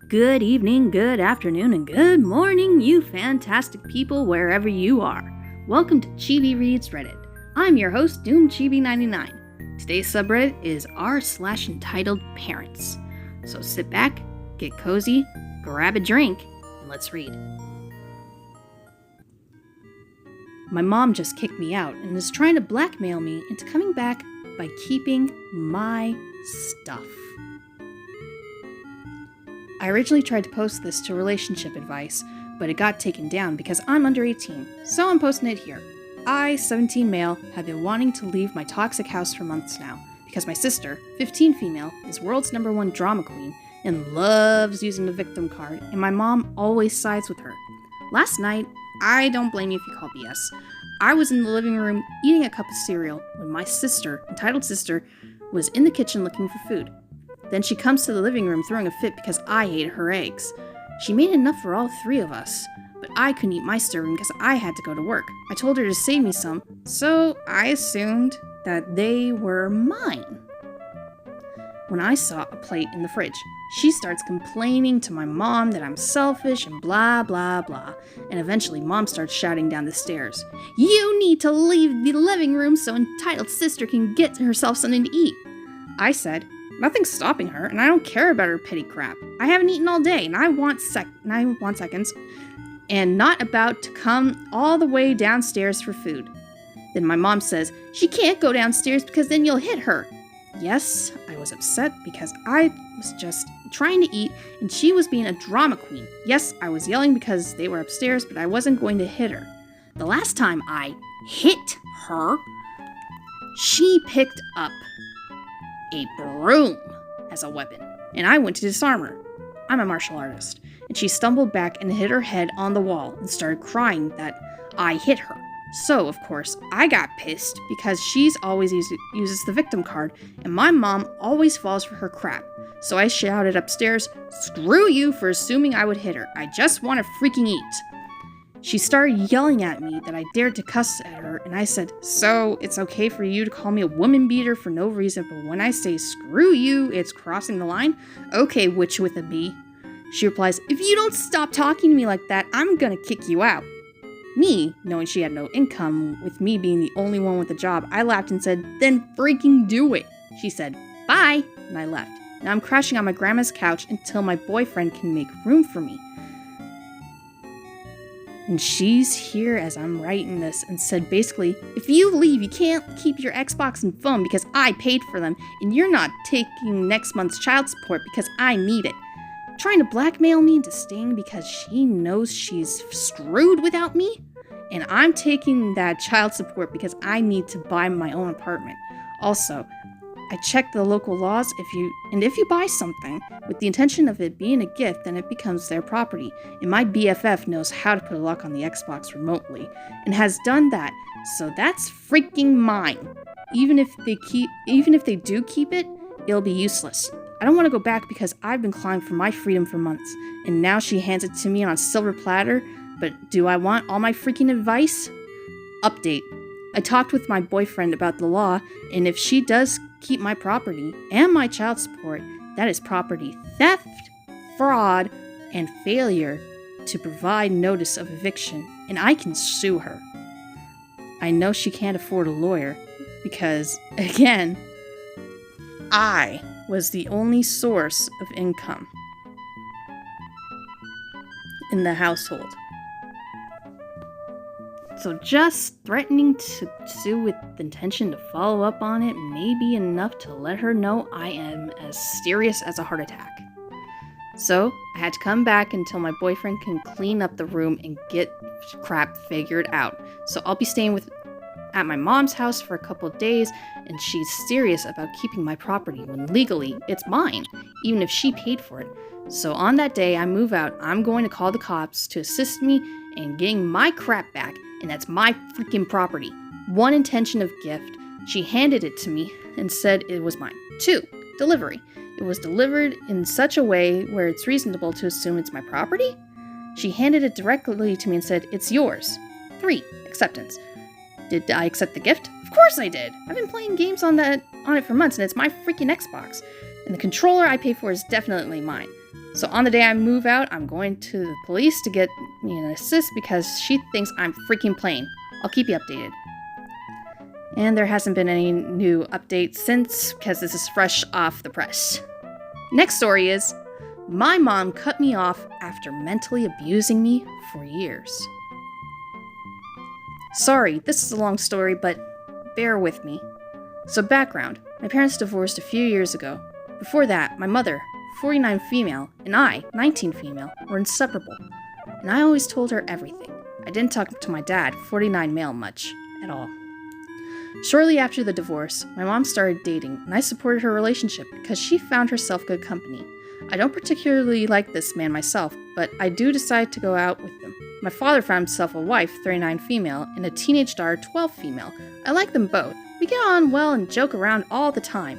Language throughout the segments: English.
Good evening, good afternoon, and good morning, you fantastic people wherever you are. Welcome to Chibi Reads Reddit. I'm your host, DoomChibi99. Today's subreddit is r/entitled parents. So sit back, get cozy, grab a drink, and let's read. My mom just kicked me out and is trying to blackmail me into coming back by keeping my stuff. I originally tried to post this to relationship advice, but it got taken down because I'm under 18, so I'm posting it here. I, 17 male, have been wanting to leave my toxic house for months now, because my sister, 15 female, is world's #1 drama queen and loves using the victim card, and my mom always sides with her. Last night, I don't blame you if you call BS. I was in the living room eating a cup of cereal when my sister, entitled sister, was in the kitchen looking for food. Then she comes to the living room throwing a fit because I ate her eggs. She made enough for all 3 of us, but I couldn't eat my serving because I had to go to work. I told her to save me some, so I assumed that they were mine. When I saw a plate in the fridge, she starts complaining to my mom that I'm selfish and blah blah blah, and eventually mom starts shouting down the stairs, "You need to leave the living room so entitled sister can get herself something to eat." I said, "Nothing's stopping her, and I don't care about her petty crap. I haven't eaten all day, and I want seconds, and not about to come all the way downstairs for food." Then my mom says, "She can't go downstairs because then you'll hit her." Yes, I was upset because I was just trying to eat, and she was being a drama queen. Yes, I was yelling because they were upstairs, but I wasn't going to hit her. The last time I hit her, she picked up a broom as a weapon, and I went to disarm her. I'm a martial artist, and she stumbled back and hit her head on the wall and started crying that I hit her. So, of course, I got pissed because she's always uses the victim card, and my mom always falls for her crap. So I shouted upstairs, "Screw you for assuming I would hit her. I just want to freaking eat." She started yelling at me that I dared to cuss at her, and I said, "So, it's okay for you to call me a woman beater for no reason, but when I say screw you, it's crossing the line? Okay, witch with a B." She replies, "If you don't stop talking to me like that, I'm gonna kick you out." Me, knowing she had no income, with me being the only one with a job, I laughed and said, "Then freaking do it." She said, "Bye," and I left. Now I'm crashing on my grandma's couch until my boyfriend can make room for me. And she's here as I'm writing this and said basically, "If you leave, you can't keep your Xbox and phone because I paid for them, and you're not taking next month's child support because I need it." Trying to blackmail me into staying because she knows she's screwed without me, and I'm taking that child support because I need to buy my own apartment. Also, I checked the local laws. If you buy something with the intention of it being a gift, then it becomes their property. And my BFF knows how to put a lock on the Xbox remotely and has done that. So that's freaking mine. Even if they do keep it, it'll be useless. I don't want to go back because I've been clawing for my freedom for months, and now she hands it to me on a silver platter. But do I want all my freaking advice? Update. I talked with my boyfriend about the law, and if she does keep my property and my child support, that is property theft, fraud, and failure to provide notice of eviction, and I can sue her. I know she can't afford a lawyer because, again, I was the only source of income in the household. So just threatening to sue with the intention to follow up on it may be enough to let her know I am as serious as a heart attack. So I had to come back until my boyfriend can clean up the room and get crap figured out. So I'll be staying at my mom's house for a couple of days, and she's serious about keeping my property when legally it's mine, even if she paid for it. So on that day I move out, I'm going to call the cops to assist me in getting my crap back, and that's my freaking property. 1, intention of gift. She handed it to me and said it was mine. 2, delivery. It was delivered in such a way where it's reasonable to assume it's my property. She handed it directly to me and said, "It's yours." 3, acceptance. Did I accept the gift? Of course I did. I've been playing games on it for months, and it's my freaking Xbox. And the controller I pay for is definitely mine. So on the day I move out, I'm going to the police to get me an assist because she thinks I'm freaking playing. I'll keep you updated. And there hasn't been any new updates since, because this is fresh off the press. Next story is, my mom cut me off after mentally abusing me for years. Sorry, this is a long story, but bear with me. So background, my parents divorced a few years ago. Before that, my mother, 49 female, and I, 19 female, were inseparable. And I always told her everything. I didn't talk to my dad, 49 male, much at all. Shortly after the divorce, my mom started dating, and I supported her relationship because she found herself good company. I don't particularly like this man myself, but I do decide to go out with him. My father found himself a wife, 39 female, and a teenage daughter, 12 female. I like them both. We get on well and joke around all the time.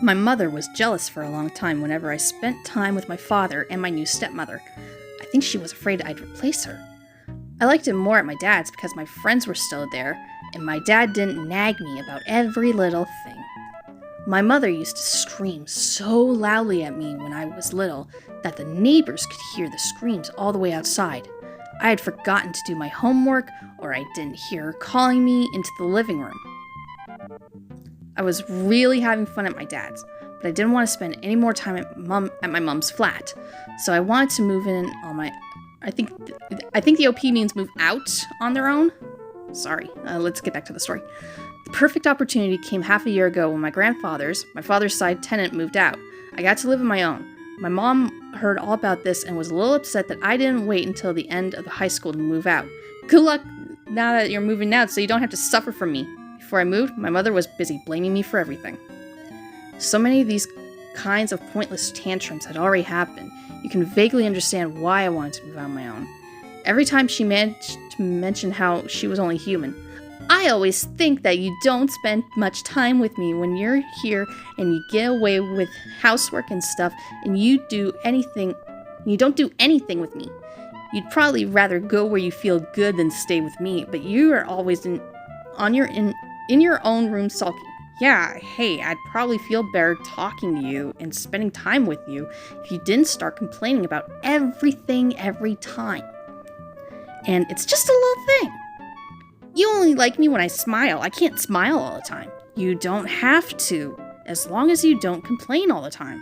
My mother was jealous for a long time whenever I spent time with my father and my new stepmother. I think she was afraid I'd replace her. I liked it more at my dad's because my friends were still there, and my dad didn't nag me about every little thing. My mother used to scream so loudly at me when I was little that the neighbors could hear the screams all the way outside. I had forgotten to do my homework, or I didn't hear her calling me into the living room. I was really having fun at my dad's, but I didn't want to spend any more time at my mom's flat, so I wanted to move in on my... I think the OP means move out on their own. Sorry, let's get back to the story. The perfect opportunity came half a year ago when my father's side tenant, moved out. I got to live on my own. My mom heard all about this and was a little upset that I didn't wait until the end of the high school to move out. Good luck now that you're moving out so you don't have to suffer from me. Before I moved, my mother was busy blaming me for everything. So many of these kinds of pointless tantrums had already happened. You can vaguely understand why I wanted to move out on my own. Every time she managed to mention how she was only human, I always think that you don't spend much time with me when you're here and you get away with housework and stuff and you don't do anything with me. You'd probably rather go where you feel good than stay with me, but you are always in your own room sulking. Yeah, hey, I'd probably feel better talking to you and spending time with you if you didn't start complaining about everything every time. And it's just a little thing. You only like me when I smile. I can't smile all the time. You don't have to, as long as you don't complain all the time.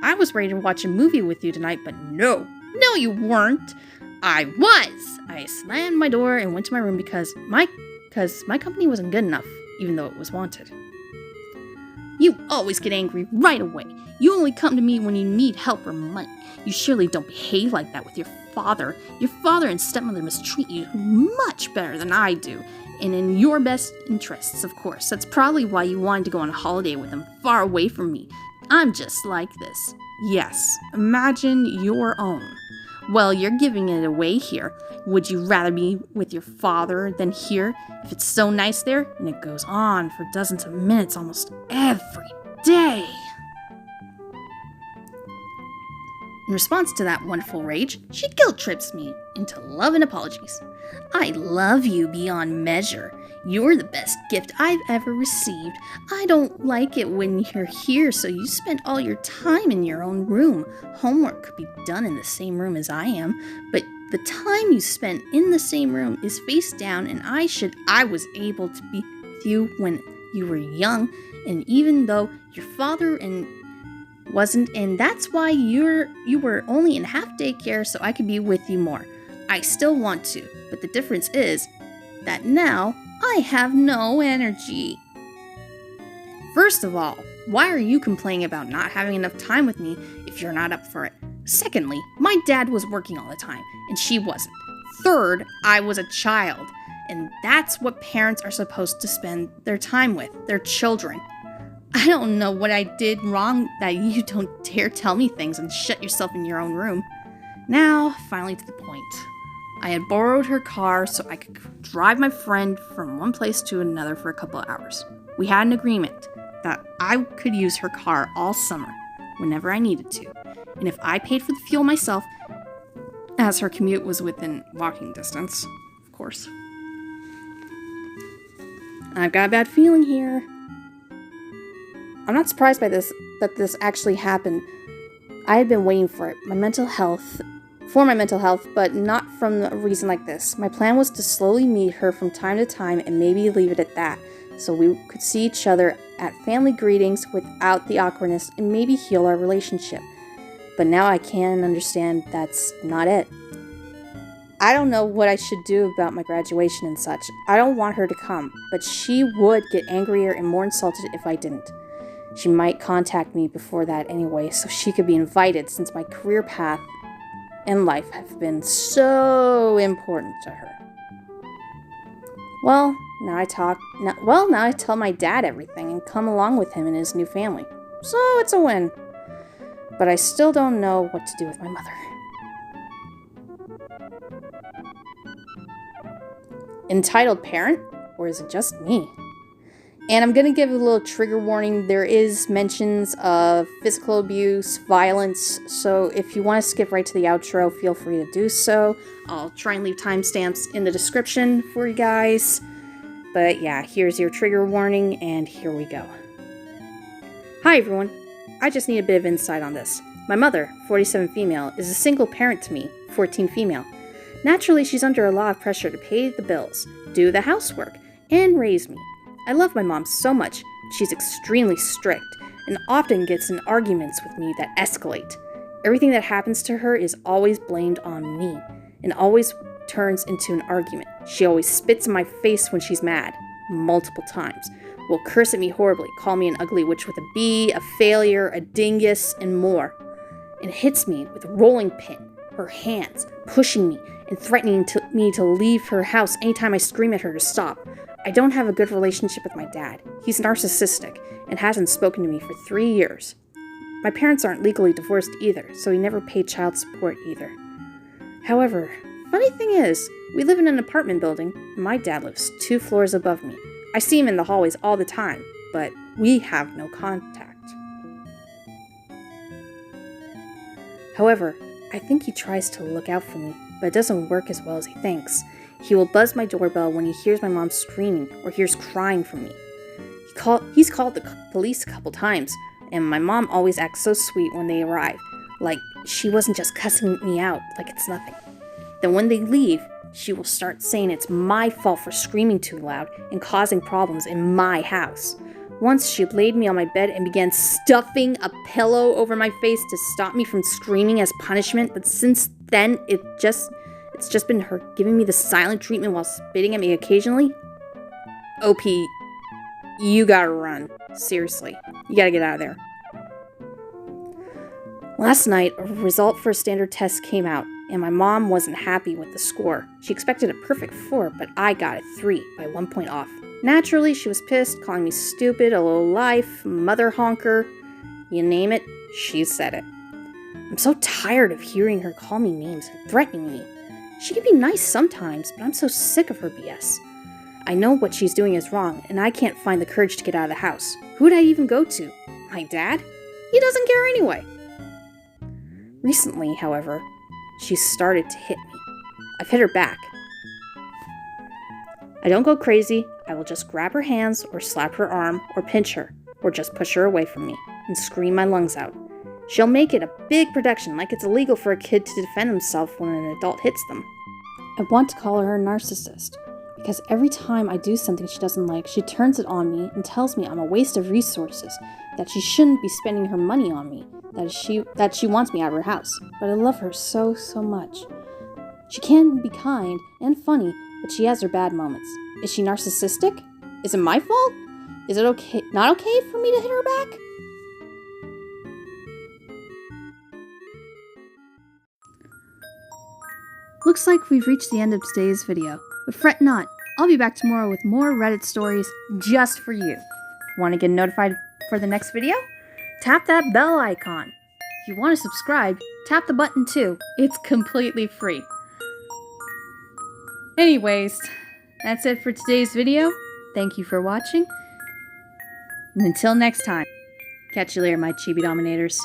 I was ready to watch a movie with you tonight, but no, you weren't. I was. I slammed my door and went to my room because my company wasn't good enough, even though it was wanted. You always get angry right away. You only come to me when you need help or money. You surely don't behave like that with your father. Your father and stepmother mistreat you much better than I do, and in your best interests, of course. That's probably why you wanted to go on a holiday with them, far away from me. I'm just like this. Yes, imagine your own. Well, you're giving it away here. Would you rather be with your father than here, if it's so nice there? And it goes on for dozens of minutes almost every day. In response to that wonderful rage, she guilt trips me into love and apologies. I love you beyond measure. You're the best gift I've ever received. I don't like it when you're here, so you spend all your time in your own room. Homework could be done in the same room as I am, but the time you spend in the same room is face down, and I was able to be with you when you were young, and even though your father wasn't, and that's why you were only in half-day care so I could be with you more. I still want to, but the difference is that now I have no energy. First of all, why are you complaining about not having enough time with me if you're not up for it? Secondly, my dad was working all the time, and she wasn't. Third, I was a child, and that's what parents are supposed to spend their time with, their children. I don't know what I did wrong that you don't dare tell me things and shut yourself in your own room. Now, finally to the point. I had borrowed her car so I could drive my friend from one place to another for a couple of hours. We had an agreement that I could use her car all summer, whenever I needed to, and if I paid for the fuel myself, as her commute was within walking distance, of course. I've got a bad feeling here. I'm not surprised by that this actually happened. I had been waiting for it, my mental health, but not from a reason like this. My plan was to slowly meet her from time to time and maybe leave it at that, so we could see each other at family greetings without the awkwardness and maybe heal our relationship. But now I can understand that's not it. I don't know what I should do about my graduation and such. I don't want her to come, but she would get angrier and more insulted if I didn't. She might contact me before that anyway, so she could be invited since my career path and life have been so important to her. Now I tell my dad everything and come along with him and his new family. So it's a win. But I still don't know what to do with my mother. Entitled parent? Or is it just me? And I'm gonna give a little trigger warning. There is mentions of physical abuse, violence, so if you want to skip right to the outro, feel free to do so. I'll try and leave timestamps in the description for you guys. But yeah, here's your trigger warning, and here we go. Hi everyone. I just need a bit of insight on this. My mother, 47 female, is a single parent to me, 14 female. Naturally, she's under a lot of pressure to pay the bills, do the housework, and raise me. I love my mom so much. She's extremely strict and often gets in arguments with me that escalate. Everything that happens to her is always blamed on me and always turns into an argument. She always spits in my face when she's mad, multiple times, will curse at me horribly, call me an ugly witch with a B, a failure, a dingus, and more, and hits me with a rolling pin, her hands, pushing me and threatening me to leave her house anytime I scream at her to stop. I don't have a good relationship with my dad. He's narcissistic and hasn't spoken to me for 3 years. My parents aren't legally divorced either, so he never paid child support either. However, funny thing is, we live in an apartment building, and my dad lives 2 floors above me. I see him in the hallways all the time, but we have no contact. However, I think he tries to look out for me, but it doesn't work as well as he thinks. He will buzz my doorbell when he hears my mom screaming or hears crying from me. He's called the police a couple times, and my mom always acts so sweet when they arrive, like she wasn't just cussing me out like it's nothing. Then when they leave, she will start saying it's my fault for screaming too loud and causing problems in my house. Once she laid me on my bed and began stuffing a pillow over my face to stop me from screaming as punishment, but since then it's just been her giving me the silent treatment while spitting at me occasionally. OP, you gotta run. Seriously, you gotta get out of there. Last night, a result for a standard test came out, and my mom wasn't happy with the score. She expected a perfect 4, but I got a 3 by 1 point off. Naturally, she was pissed, calling me stupid, a low life, mother honker. You name it, she said it. I'm so tired of hearing her call me names and threatening me. She can be nice sometimes, but I'm so sick of her BS. I know what she's doing is wrong, and I can't find the courage to get out of the house. Who'd I even go to? My dad? He doesn't care anyway. Recently, however, she started to hit me. I've hit her back. I don't go crazy. I will just grab her hands or slap her arm or pinch her or just push her away from me and scream my lungs out. She'll make it a big production like it's illegal for a kid to defend himself when an adult hits them. I want to call her a narcissist because every time I do something she doesn't like, she turns it on me and tells me I'm a waste of resources, that she shouldn't be spending her money on me, that she wants me out of her house. But I love her so much. She can be kind and funny, but she has her bad moments. Is she narcissistic? Is it my fault? Is it not okay for me to hit her back? Looks like we've reached the end of today's video, but fret not, I'll be back tomorrow with more Reddit stories just for you. Want to get notified for the next video? Tap that bell icon. If you want to subscribe, tap the button too. It's completely free. Anyways, that's it for today's video. Thank you for watching. And until next time, catch you later, my Chibi Dominators.